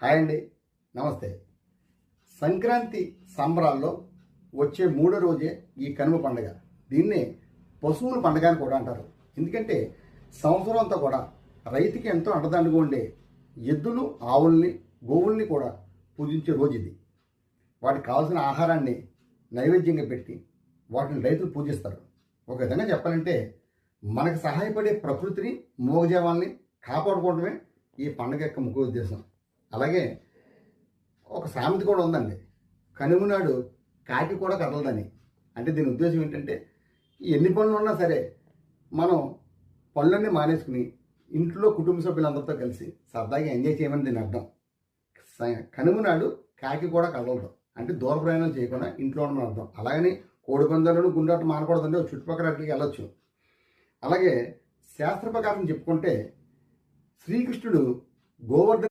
Hi అండి, నమస్తే. సంక్రాంతి సంబరాల్లో వచ్చే మూడో రోజే ఈ కనుమ పండుగ. దీన్నే పశువుల పండుగ అని కూడా అంటారు. ఎందుకంటే సంవత్సరం అంతా కూడా రైతుకి ఎంతో అండదండగా ఉండే ఎద్దులు, ఆవుల్ని, గోవుల్ని కూడా పూజించే రోజు ఇది. వాటికి కావాల్సిన ఆహారాన్ని నైవేద్యంగా పెట్టి వాటిని రైతులు పూజిస్తారు. ఒక విధంగా చెప్పాలంటే మనకు సహాయపడే ప్రకృతిని, మూగజీవాల్ని కాపాడుకోవడమే ఈ పండుగ యొక్క ముఖ్య ఉద్దేశం. అలాగే ఒక సామెత కూడా ఉందండి, కనుమ నాడు కాకి కూడా కదలదని. అంటే దీని ఉద్దేశం ఏంటంటే ఎన్ని పనులు ఉన్నా సరే మనం పనులన్నీ మానేసుకుని ఇంట్లో కుటుంబ సభ్యులందరితో కలిసి సరదాగా ఎంజాయ్ చేయమని దీని అర్థం. కనుమ నాడు కాకి కూడా కదలదు అంటే దూర ప్రయాణం చేయకుండా ఇంట్లో ఉండమని అర్థం. అలాగని కోడి పందాలను గుండాట మానకూడదంటే చుట్టుపక్కల అక్కడికి వెళ్ళొచ్చు. అలాగే శాస్త్ర ప్రకారం చెప్పుకుంటే శ్రీకృష్ణుడు గోవర్ధన